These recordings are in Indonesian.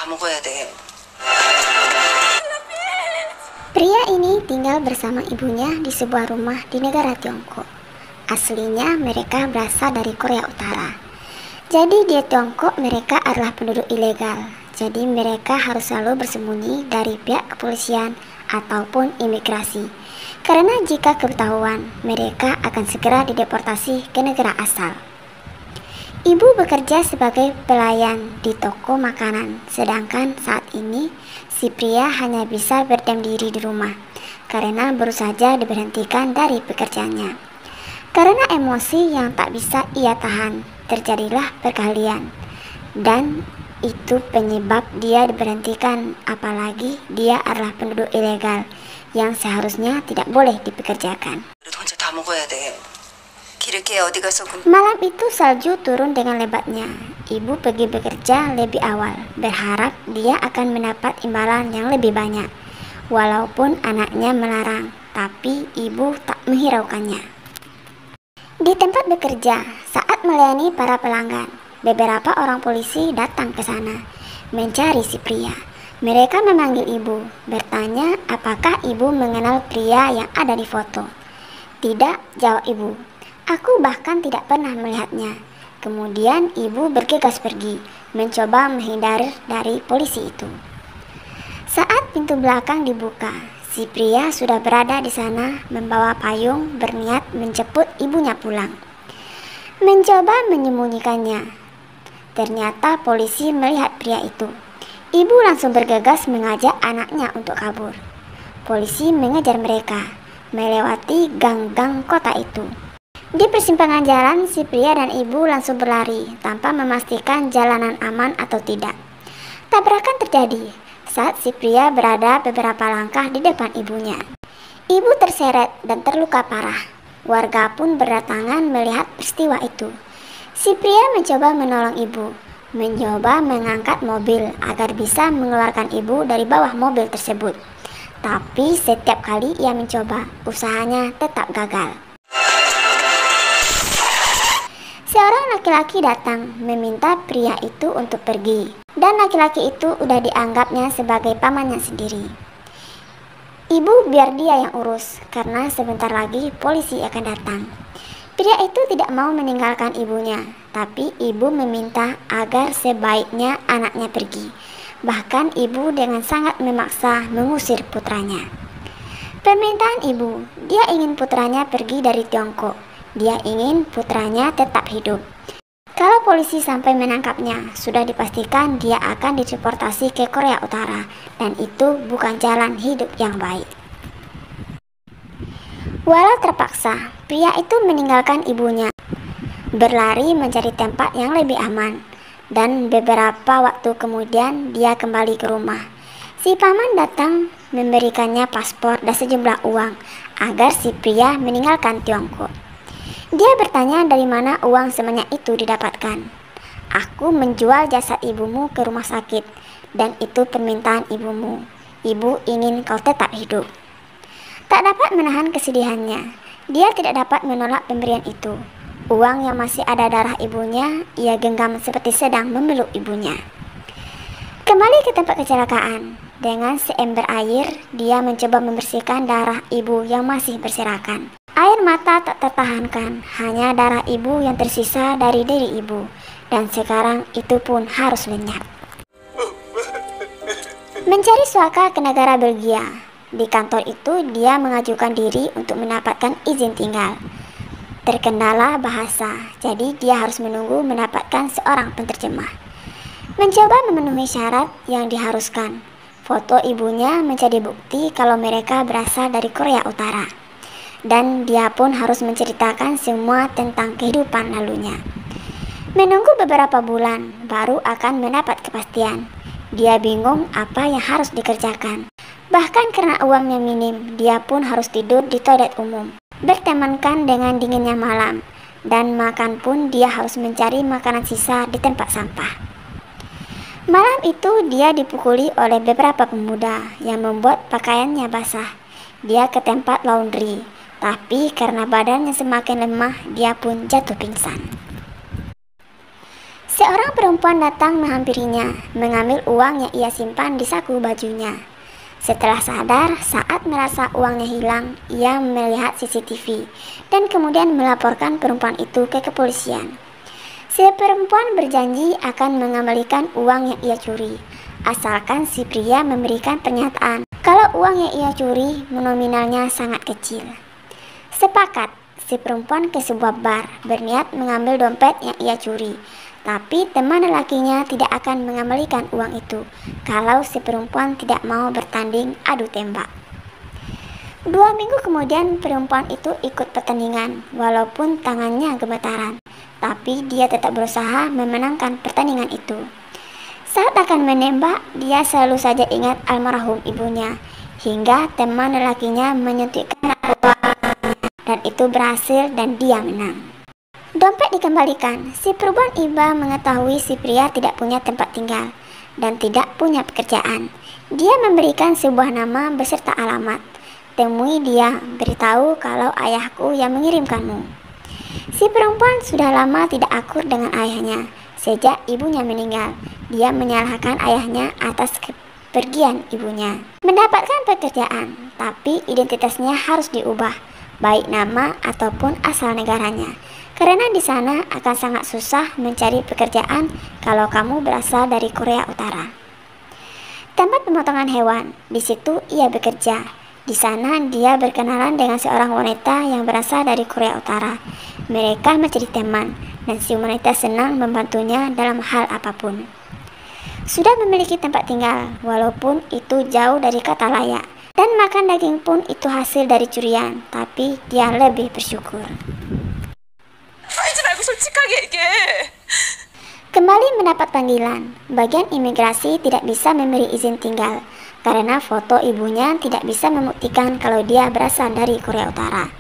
다 먹어야 돼. Pria ini tinggal bersama ibunya di sebuah rumah di negara Tiongkok. Aslinya mereka berasal dari Korea Utara. Jadi di Tiongkok mereka adalah penduduk ilegal. Jadi mereka harus selalu bersembunyi dari pihak kepolisian ataupun imigrasi. Karena jika ketahuan, mereka akan segera dideportasi ke negara asal. Ibu bekerja sebagai pelayan di toko makanan, sedangkan saat ini si pria hanya bisa berdiam diri di rumah karena baru saja diberhentikan dari pekerjaannya. Karena emosi yang tak bisa ia tahan, terjadilah perkelahian. Dan itu penyebab dia diberhentikan, apalagi dia adalah penduduk ilegal yang seharusnya tidak boleh dipekerjakan. 혼자 다 먹어야 돼. 길게 어디 가서 Malam itu salju turun dengan lebatnya. Ibu pergi bekerja lebih awal, berharap dia akan mendapat imbalan yang lebih banyak. Walaupun anaknya melarang, tapi ibu tak menghiraukannya. Di tempat bekerja, saat melayani para pelanggan, beberapa orang polisi datang ke sana, mencari si pria. Mereka memanggil ibu, bertanya apakah ibu mengenal pria yang ada di foto. Tidak, jawab ibu. Aku bahkan tidak pernah melihatnya. Kemudian ibu bergegas pergi, mencoba menghindar dari polisi itu. Saat pintu belakang dibuka, si pria sudah berada di sana membawa payung berniat menjemput ibunya pulang. Mencoba menyembunyikannya. Ternyata polisi melihat pria itu. Ibu langsung bergegas mengajak anaknya untuk kabur. Polisi mengejar mereka, melewati gang-gang kota itu. Di persimpangan jalan, si pria dan ibu langsung berlari tanpa memastikan jalanan aman atau tidak. Tabrakan terjadi saat si pria berada beberapa langkah di depan ibunya. Ibu terseret dan terluka parah. Warga pun berdatangan melihat peristiwa itu. Si pria mencoba menolong ibu, mencoba mengangkat mobil agar bisa mengeluarkan ibu dari bawah mobil tersebut. Tapi setiap kali ia mencoba, usahanya tetap gagal. Seorang laki-laki datang meminta pria itu untuk pergi, dan laki-laki itu udah dianggapnya sebagai pamannya sendiri. Ibu biar dia yang urus, karena sebentar lagi polisi akan datang. Pria itu tidak mau meninggalkan ibunya, tapi ibu meminta agar sebaiknya anaknya pergi. Bahkan ibu dengan sangat memaksa mengusir putranya. Permintaan ibu, dia ingin putranya pergi dari Tiongkok. Dia ingin putranya tetap hidup. Kalau polisi sampai menangkapnya, sudah dipastikan dia akan dideportasi ke Korea Utara, dan itu bukan jalan hidup yang baik. Walau terpaksa, pria itu meninggalkan ibunya, berlari mencari tempat yang lebih aman, dan beberapa waktu kemudian dia kembali ke rumah. Si paman datang memberikannya paspor dan sejumlah uang agar si pria meninggalkan Tiongkok. Dia bertanya dari mana uang sebanyak itu didapatkan. Aku menjual jasad ibumu ke rumah sakit, dan itu permintaan ibumu. Ibu ingin kau tetap hidup. Tak dapat menahan kesedihannya. Dia tidak dapat menolak pemberian itu. Uang yang masih ada darah ibunya, ia genggam seperti sedang memeluk ibunya. Kembali ke tempat kecelakaan. Dengan seember air, dia mencoba membersihkan darah ibu yang masih berserakan. Air mata tak tertahankan, hanya darah ibu yang tersisa dari diri ibu, dan sekarang itu pun harus lenyap. Mencari suaka ke negara Belgia. Di kantor itu dia mengajukan diri untuk mendapatkan izin tinggal. Terkendala bahasa, jadi dia harus menunggu mendapatkan seorang penterjemah. Mencoba memenuhi syarat yang diharuskan. Foto ibunya menjadi bukti kalau mereka berasal dari Korea Utara. Dan dia pun harus menceritakan semua tentang kehidupan lalunya. Menunggu beberapa bulan, baru akan mendapat kepastian. Dia bingung apa yang harus dikerjakan. Bahkan karena uangnya minim, dia pun harus tidur di toilet umum, bertemankan dengan dinginnya malam. Dan makan pun dia harus mencari makanan sisa di tempat sampah. Malam itu dia dipukuli oleh beberapa pemuda yang membuat pakaiannya basah. Dia ke tempat laundry. Tapi karena badannya semakin lemah, dia pun jatuh pingsan. Seorang perempuan datang menghampirinya, mengambil uang yang ia simpan di saku bajunya. Setelah sadar, saat merasa uangnya hilang, ia melihat CCTV dan kemudian melaporkan perempuan itu ke kepolisian. Si perempuan berjanji akan mengembalikan uang yang ia curi, asalkan si pria memberikan pernyataan kalau uang yang ia curi nominalnya sangat kecil. Sepakat, si perempuan ke sebuah bar berniat mengambil dompet yang ia curi. Tapi teman lelakinya tidak akan mengembalikan uang itu kalau si perempuan tidak mau bertanding adu tembak. 2 minggu kemudian perempuan itu ikut pertandingan walaupun tangannya gemetaran. Tapi dia tetap berusaha memenangkan pertandingan itu. Saat akan menembak, dia selalu saja ingat almarhum ibunya. Hingga teman lelakinya menyuntikkan dan itu berhasil dan dia menang. Dompet dikembalikan. Si perempuan iba mengetahui si pria tidak punya tempat tinggal dan tidak punya pekerjaan. Dia memberikan sebuah nama beserta alamat. Temui dia, beritahu kalau ayahku yang mengirimkanmu. Si perempuan sudah lama tidak akur dengan ayahnya. Sejak ibunya meninggal, dia menyalahkan ayahnya atas kepergian ibunya. Mendapatkan pekerjaan, tapi identitasnya harus diubah, baik nama ataupun asal negaranya. Karena di sana akan sangat susah mencari pekerjaan kalau kamu berasal dari Korea Utara. Tempat pemotongan hewan, di situ ia bekerja. Di sana dia berkenalan dengan seorang wanita yang berasal dari Korea Utara. Mereka menjadi teman dan si wanita senang membantunya dalam hal apapun. Sudah memiliki tempat tinggal, walaupun itu jauh dari kata layak. Dan makan daging pun itu hasil dari curian, tapi dia lebih bersyukur. Kembali mendapat panggilan, bagian imigrasi tidak bisa memberi izin tinggal karena foto ibunya tidak bisa membuktikan kalau dia berasal dari Korea Utara.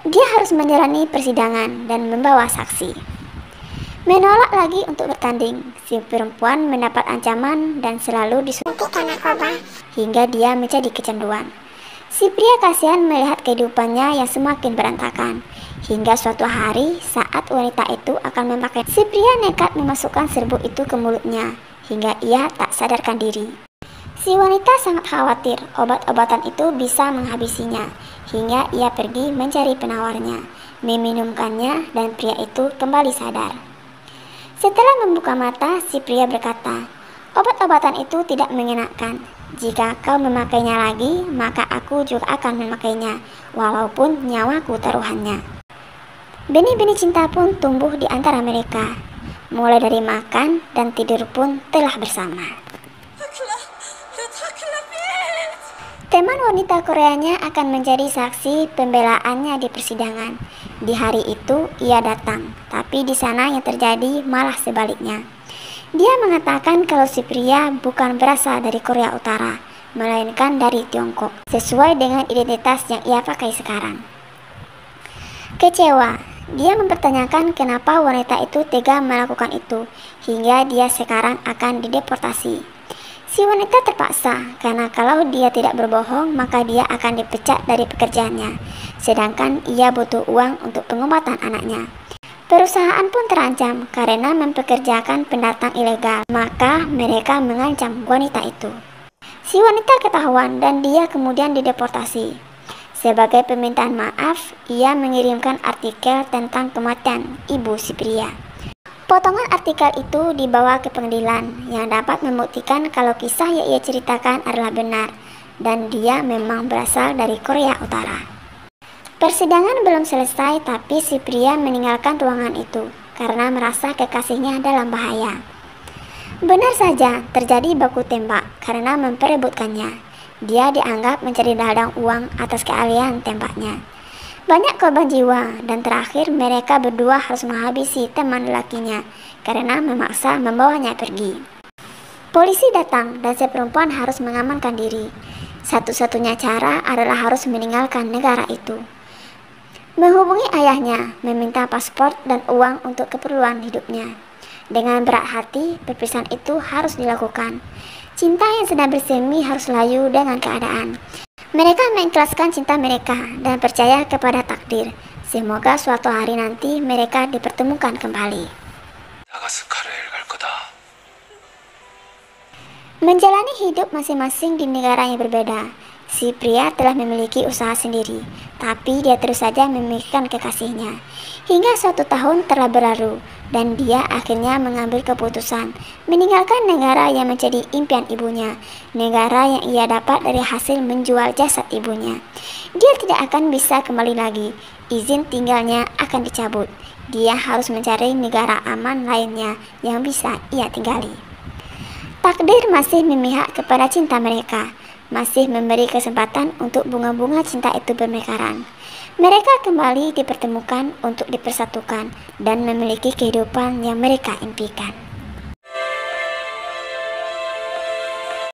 Dia harus menjalani persidangan dan membawa saksi. Menolak lagi untuk bertanding, si perempuan mendapat ancaman dan selalu disuntikan narkoba hingga dia menjadi kecanduan. Si pria kasihan melihat kehidupannya yang semakin berantakan. Hingga suatu hari saat wanita itu akan memakai, si pria nekat memasukkan serbuk itu ke mulutnya hingga ia tak sadarkan diri. Si wanita sangat khawatir obat-obatan itu bisa menghabisinya hingga ia pergi mencari penawarnya, meminumkannya dan pria itu kembali sadar. Setelah membuka mata, si pria berkata, "Obat-obatan itu tidak mengenakan. Jika kau memakainya lagi, maka aku juga akan memakainya, walaupun nyawaku taruhannya." Benih-benih cinta pun tumbuh di antara mereka. Mulai dari makan dan tidur pun telah bersama. Teman wanita Koreanya akan menjadi saksi pembelaannya di persidangan. Di hari itu ia datang, tapi di sana yang terjadi malah sebaliknya. Dia mengatakan kalau si pria bukan berasal dari Korea Utara, melainkan dari Tiongkok, sesuai dengan identitas yang ia pakai sekarang. Kecewa, dia mempertanyakan kenapa wanita itu tega melakukan itu, hingga dia sekarang akan dideportasi. Si wanita terpaksa, karena kalau dia tidak berbohong, maka dia akan dipecat dari pekerjaannya, sedangkan ia butuh uang untuk pengobatan anaknya. Perusahaan pun terancam karena mempekerjakan pendatang ilegal, maka mereka mengancam wanita itu. Si wanita ketahuan dan dia kemudian dideportasi. Sebagai permintaan maaf, ia mengirimkan artikel tentang kematian ibu si pria. Potongan artikel itu dibawa ke pengadilan yang dapat membuktikan kalau kisah yang ia ceritakan adalah benar dan dia memang berasal dari Korea Utara. Persidangan belum selesai, tapi si pria meninggalkan ruangan itu karena merasa kekasihnya dalam bahaya. Benar saja terjadi baku tembak karena memperebutkannya. Dia dianggap mencari ladang uang atas keahlian tembaknya. Banyak korban jiwa dan terakhir mereka berdua harus menghabisi teman lelakinya karena memaksa membawanya pergi. Polisi datang dan si perempuan harus mengamankan diri. Satu-satunya cara adalah harus meninggalkan negara itu. Menghubungi ayahnya, meminta paspor dan uang untuk keperluan hidupnya. Dengan berat hati, perpisahan itu harus dilakukan. Cinta yang sedang bersemi harus layu dengan keadaan. Mereka mengikhlaskan cinta mereka dan percaya kepada takdir. Semoga suatu hari nanti mereka dipertemukan kembali. Menjalani hidup masing-masing di negara yang berbeda, si pria telah memiliki usaha sendiri, tapi dia terus saja memikirkan kekasihnya. Hingga suatu tahun telah berlalu, dan dia akhirnya mengambil keputusan meninggalkan negara yang menjadi impian ibunya, negara yang ia dapat dari hasil menjual jasad ibunya. Dia tidak akan bisa kembali lagi, izin tinggalnya akan dicabut. Dia harus mencari negara aman lainnya yang bisa ia tinggali. Takdir masih memihak kepada cinta mereka, masih memberi kesempatan untuk bunga-bunga cinta itu bermekaran. Mereka kembali dipertemukan untuk dipersatukan dan memiliki kehidupan yang mereka impikan.